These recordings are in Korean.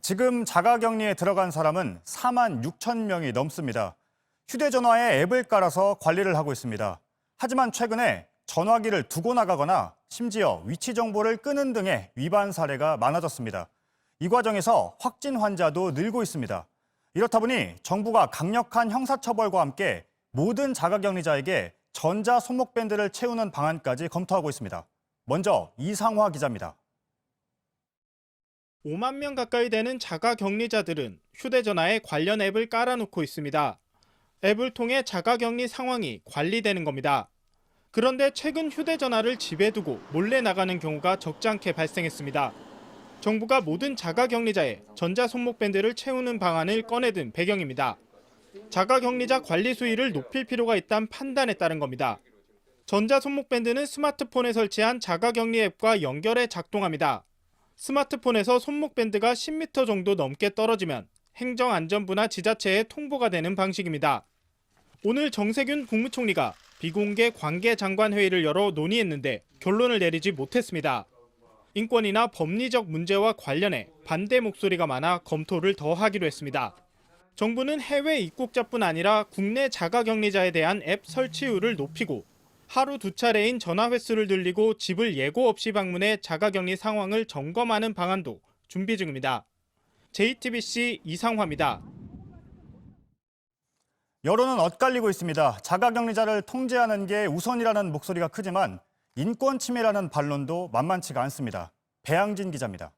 지금 자가격리에 들어간 사람은 4만 6천 명이 넘습니다. 휴대전화에 앱을 깔아서 관리를 하고 있습니다. 하지만 최근에 전화기를 두고 나가거나 심지어 위치 정보를 끄는 등의 위반 사례가 많아졌습니다. 이 과정에서 확진 환자도 늘고 있습니다. 이렇다 보니 정부가 강력한 형사처벌과 함께 모든 자가격리자에게 전자 손목밴드를 채우는 방안까지 검토하고 있습니다. 먼저 이상화 기자입니다. 5만 명 가까이 되는 자가격리자들은 휴대전화에 관련 앱을 깔아놓고 있습니다. 앱을 통해 자가격리 상황이 관리되는 겁니다. 그런데 최근 휴대전화를 집에 두고 몰래 나가는 경우가 적지 않게 발생했습니다. 정부가 모든 자가격리자에 전자손목밴드를 채우는 방안을 꺼내든 배경입니다. 자가격리자 관리 수위를 높일 필요가 있다는 판단에 따른 겁니다. 전자손목밴드는 스마트폰에 설치한 자가격리 앱과 연결해 작동합니다. 스마트폰에서 손목밴드가 10m 정도 넘게 떨어지면 행정안전부나 지자체에 통보가 되는 방식입니다. 오늘 정세균 국무총리가 비공개 관계장관 회의를 열어 논의했는데 결론을 내리지 못했습니다. 인권이나 법리적 문제와 관련해 반대 목소리가 많아 검토를 더 하기로 했습니다. 정부는 해외 입국자뿐 아니라 국내 자가격리자에 대한 앱 설치율을 높이고 하루 2차례인 전화 횟수를 늘리고 집을 예고 없이 방문해 자가격리 상황을 점검하는 방안도 준비 중입니다. JTBC 이상화입니다. 여론은 엇갈리고 있습니다. 자가격리자를 통제하는 게 우선이라는 목소리가 크지만 인권 침해라는 반론도 만만치가 않습니다. 배양진 기자입니다.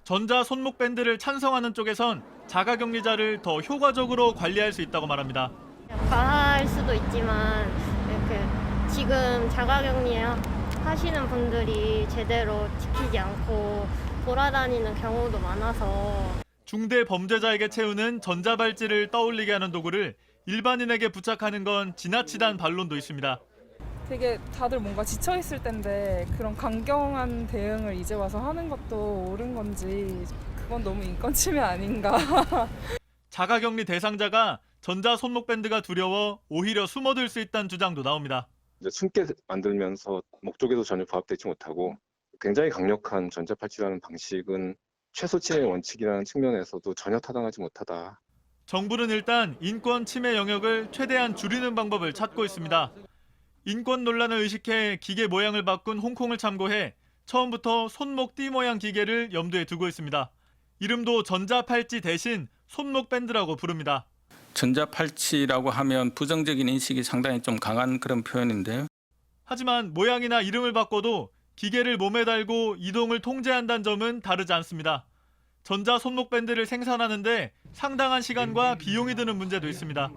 전자 손목밴드를 찬성하는 쪽에선 자가격리자를 더 효과적으로 관리할 수 있다고 말합니다. 과할 수도 있지만 이렇게 지금 자가격리 하시는 분들이 제대로 지키지 않고 돌아다니는 경우도 많아서 중대 범죄자에게 채우는 전자발찌를 떠올리게 하는 도구를 일반인에게 부착하는 건 지나치다는 반론도 있습니다. 되게 다들 뭔가 지쳐있을 텐데 그런 강경한 대응을 이제 와서 하는 것도 옳은 건지 그건 너무 인권 침해 아닌가. 자가격리 대상자가 전자 손목밴드가 두려워 오히려 숨어들 수 있다는 주장도 나옵니다. 이제 숨게 만들면서 목적에도 전혀 부합되지 못하고 굉장히 강력한 전자팔찌라는 방식은 최소 침해 원칙이라는 측면에서도 전혀 타당하지 못하다. 정부는 일단 인권 침해 영역을 최대한 줄이는 방법을 찾고 있습니다. 인권 논란을 의식해 기계 모양을 바꾼 홍콩을 참고해 처음부터 손목 띠 모양 기계를 염두에 두고 있습니다. 이름도 전자팔찌 대신 손목밴드라고 부릅니다. 전자팔찌라고 하면 부정적인 인식이 상당히 좀 강한 그런 표현인데요. 하지만 모양이나 이름을 바꿔도 기계를 몸에 달고 이동을 통제한다는 점은 다르지 않습니다. 전자 손목밴드를 생산하는데 상당한 시간과 비용이 드는 문제도 있습니다.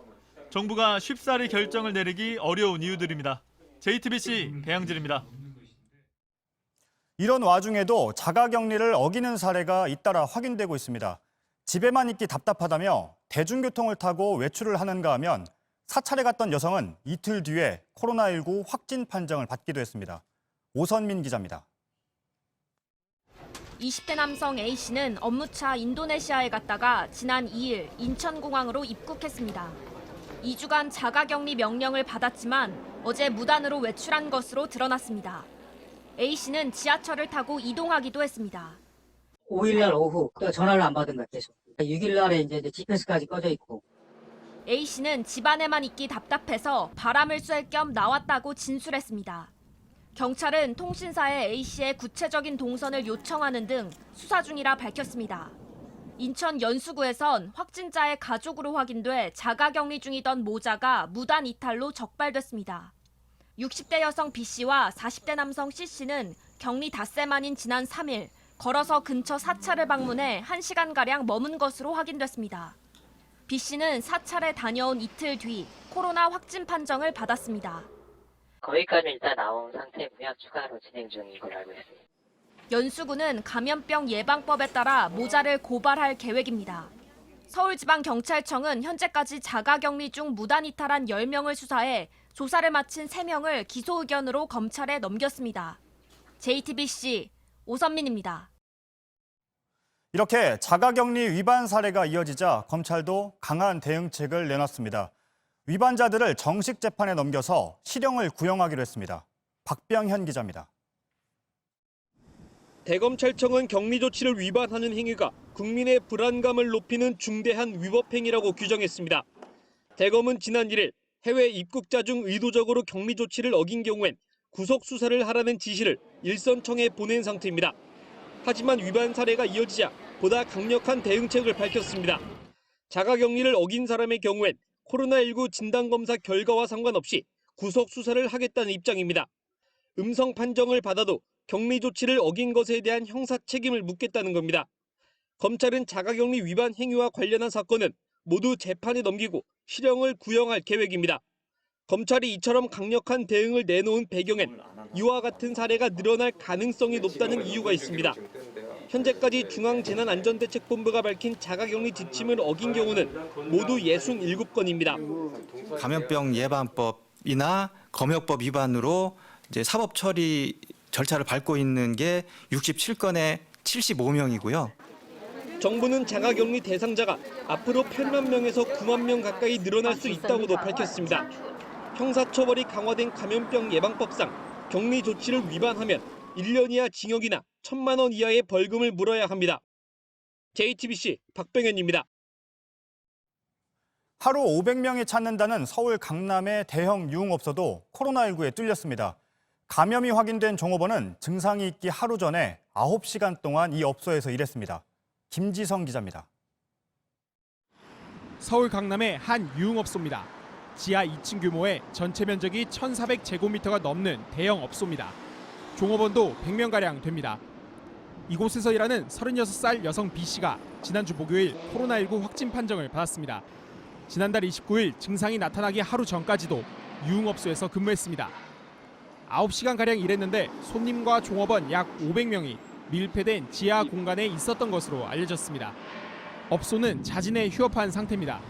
정부가 쉽사리 결정을 내리기 어려운 이유들입니다. JTBC 배양진입니다. 이런 와중에도 자가격리를 어기는 사례가 잇따라 확인되고 있습니다. 집에만 있기 답답하다며 대중교통을 타고 외출을 하는가 하면 사찰에 갔던 여성은 이틀 뒤에 코로나19 확진 판정을 받기도 했습니다. 오선민 기자입니다. 20대 남성 A씨는 업무차 인도네시아에 갔다가 지난 2일 인천공항으로 입국했습니다. 2주간 자가격리 명령을 받았지만 어제 무단으로 외출한 것으로 드러났습니다. A씨는 지하철을 타고 이동하기도 했습니다. 5일날 오후 또 전화를 안 받은 것 같아서 6일날에 이제 GPS까지 꺼져 있고. A씨는 집안에만 있기 답답해서 바람을 쐴 겸 나왔다고 진술했습니다. 경찰은 통신사에 A씨의 구체적인 동선을 요청하는 등 수사 중이라 밝혔습니다. 인천 연수구에선 확진자의 가족으로 확인돼 자가격리 중이던 모자가 무단 이탈로 적발됐습니다. 60대 여성 B씨와 40대 남성 C씨는 격리 닷새 만인 지난 3일 걸어서 근처 사찰을 방문해 1시간가량 머문 것으로 확인됐습니다. B씨는 사찰에 다녀온 이틀 뒤 코로나 확진 판정을 받았습니다. 거기까지 일단 나온 상태고요. 추가로 진행 중인 걸로 알고 있습니다. 연수구는 감염병 예방법에 따라 모자를 고발할 계획입니다. 서울지방경찰청은 현재까지 자가격리 중 무단 이탈한 10명을 수사해 조사를 마친 3명을 기소 의견으로 검찰에 넘겼습니다. JTBC 오선민입니다. 이렇게 자가격리 위반 사례가 이어지자 검찰도 강한 대응책을 내놨습니다. 위반자들을 정식 재판에 넘겨서 실형을 구형하기로 했습니다. 박병현 기자입니다. 대검찰청은 격리 조치를 위반하는 행위가 국민의 불안감을 높이는 중대한 위법 행위라고 규정했습니다. 대검은 지난 1일 해외 입국자 중 의도적으로 격리 조치를 어긴 경우엔 구속 수사를 하라는 지시를 일선청에 보낸 상태입니다. 하지만 위반 사례가 이어지자 보다 강력한 대응책을 밝혔습니다. 자가격리를 어긴 사람의 경우엔 코로나19 진단검사 결과와 상관없이 구속 수사를 하겠다는 입장입니다. 음성 판정을 받아도 격리 조치를 어긴 것에 대한 형사 책임을 묻겠다는 겁니다. 검찰은 자가격리 위반 행위와 관련한 사건은 모두 재판에 넘기고 실형을 구형할 계획입니다. 검찰이 이처럼 강력한 대응을 내놓은 배경엔 이와 같은 사례가 늘어날 가능성이 높다는 이유가 있습니다. 현재까지 중앙재난안전대책본부가 밝힌 자가격리 지침을 어긴 경우는 모두 67건입니다. 감염병 예방법이나 검역법 위반으로 이제 사법 처리 절차를 밟고 있는 게 67건에 75명이고요. 정부는 자가격리 대상자가 앞으로 8만 명에서 9만 명 가까이 늘어날 수 있다고도 밝혔습니다. 형사처벌이 강화된 감염병 예방법상 격리 조치를 위반하면 1년 이하 징역이나 1,000만 원 이하의 벌금을 물어야 합니다. JTBC 박병현입니다. 하루 500명이 찾는다는 서울 강남의 대형 유흥업소도 코로나19에 뚫렸습니다. 감염이 확인된 종업원은 증상이 있기 하루 전에 9시간 동안 이 업소에서 일했습니다. 김지성 기자입니다. 서울 강남의 한 유흥업소입니다. 지하 2층 규모의 전체 면적이 1,400제곱미터가 넘는 대형 업소입니다. 종업원도 100명가량 됩니다. 이곳에서 일하는 36살 여성 B씨가 지난주 목요일 코로나19 확진 판정을 받았습니다. 지난달 29일 증상이 나타나기 하루 전까지도 유흥업소에서 근무했습니다. 9시간가량 일했는데 손님과 종업원 약 500명이 밀폐된 지하 공간에 있었던 것으로 알려졌습니다. 업소는 자진해 휴업한 상태입니다.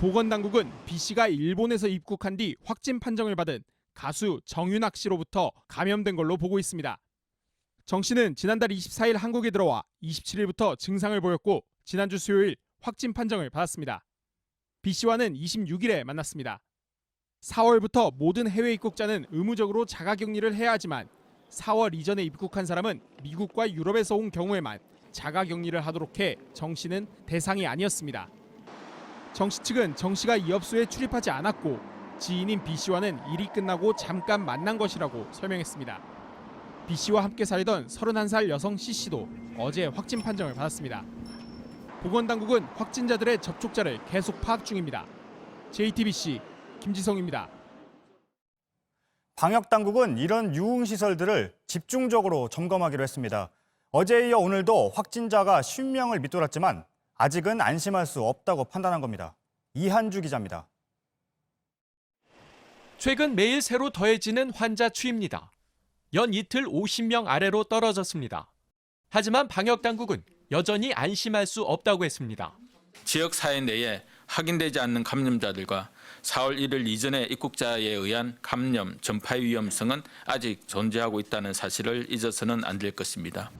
보건당국은 B씨가 일본에서 입국한 뒤 확진 판정을 받은 가수 정윤학 씨로부터 감염된 걸로 보고 있습니다. 정 씨는 지난달 24일 한국에 들어와 27일부터 증상을 보였고 지난주 수요일 확진 판정을 받았습니다. B씨와는 26일에 만났습니다. 4월부터 모든 해외 입국자는 의무적으로 자가격리를 해야 하지만 4월 이전에 입국한 사람은 미국과 유럽에서 온 경우에만 자가격리를 하도록 해 정 씨는 대상이 아니었습니다. 정 씨 측은 정 씨가 이 업소에 출입하지 않았고 지인인 B 씨와는 일이 끝나고 잠깐 만난 것이라고 설명했습니다. B 씨와 함께 살던 31살 여성 C 씨도 어제 확진 판정을 받았습니다. 보건당국은 확진자들의 접촉자를 계속 파악 중입니다. JTBC 김지성입니다. 방역당국은 이런 유흥시설들을 집중적으로 점검하기로 했습니다. 어제에 이어 오늘도 확진자가 50명을 밑돌았지만 아직은 안심할 수 없다고 판단한 겁니다. 이한주 기자입니다. 최근 매일 새로 더해지는 환자 추이입니다. 연 이틀 50명 아래로 떨어졌습니다. 하지만 방역당국은 여전히 안심할 수 없다고 했습니다. 지역사회 내에 확인되지 않는 감염자들과 4월 1일 이전의 입국자에 의한 감염, 전파의 위험성은 아직 존재하고 있다는 사실을 잊어서는 안 될 것입니다.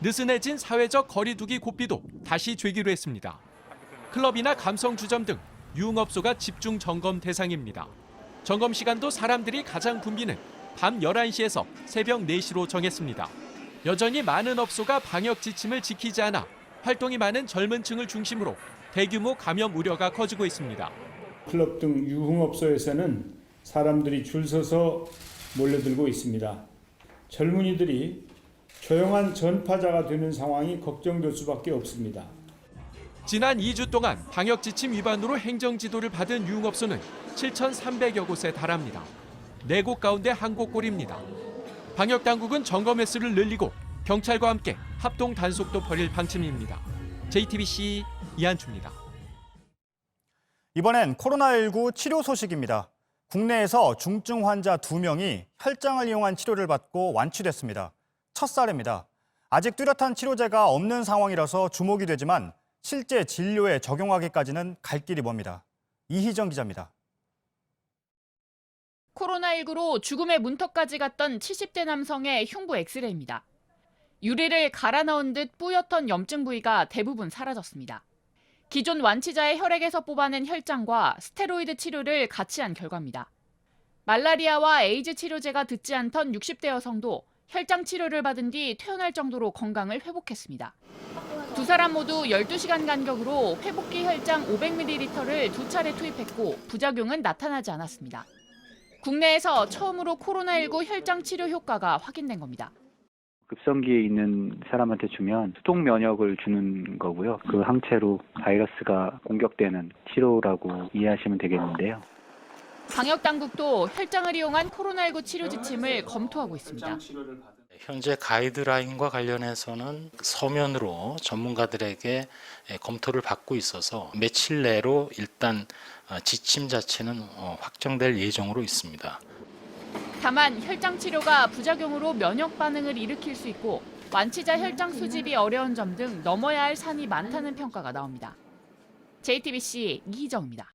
느슨해진 사회적 거리두기 고삐도 다시 죄기로 했습니다. 클럽이나 감성주점 등 유흥업소가 집중 점검 대상입니다. 점검 시간도 사람들이 가장 붐비는 밤 11시에서 새벽 4시로 정했습니다. 여전히 많은 업소가 방역 지침을 지키지 않아 활동이 많은 젊은 층을 중심으로 대규모 감염 우려가 커지고 있습니다. 클럽 등 유흥업소에서는 사람들이 줄 서서 몰려들고 있습니다. 젊은이들이 조용한 전파자가 되는 상황이 걱정될 수밖에 없습니다. 지난 2주 동안 방역 지침 위반으로 행정지도를 받은 유흥업소는 7,300여 곳에 달합니다. 4곳 가운데 한 곳꼴입니다. 방역당국은 점검 횟수를 늘리고 경찰과 함께 합동 단속도 벌일 방침입니다. JTBC 이한주입니다. 이번엔 코로나19 치료 소식입니다. 국내에서 중증 환자 2명이 혈장을 이용한 치료를 받고 완치됐습니다. 첫 사례입니다. 아직 뚜렷한 치료제가 없는 상황이라서 주목이 되지만 실제 진료에 적용하기까지는 갈 길이 멉니다. 이희정 기자입니다. 코로나19로 죽음의 문턱까지 갔던 70대 남성의 흉부 엑스레이입니다. 유리를 갈아 넣은 듯 뿌옇던 염증 부위가 대부분 사라졌습니다. 기존 완치자의 혈액에서 뽑아낸 혈장과 스테로이드 치료를 같이 한 결과입니다. 말라리아와 에이즈 치료제가 듣지 않던 60대 여성도 혈장 치료를 받은 뒤 퇴원할 정도로 건강을 회복했습니다. 두 사람 모두 12시간 간격으로 회복기 혈장 500ml를 두 차례 투입했고 부작용은 나타나지 않았습니다. 국내에서 처음으로 코로나19 혈장 치료 효과가 확인된 겁니다. 급성기에 있는 사람한테 주면 수동 면역을 주는 거고요. 그 항체로 바이러스가 공격되는 치료라고 이해하시면 되겠는데요. 방역당국도 혈장을 이용한 코로나19 치료 지침을 검토하고 있습니다. 현재 가이드라인과 관련해서는 서면으로 전문가들에게 검토를 받고 있어서 며칠 내로 일단 지침 자체는 확정될 예정으로 있습니다. 다만 혈장 치료가 부작용으로 면역 반응을 일으킬 수 있고 완치자 혈장 수집이 어려운 점 등 넘어야 할 산이 많다는 평가가 나옵니다. JTBC 이희정입니다.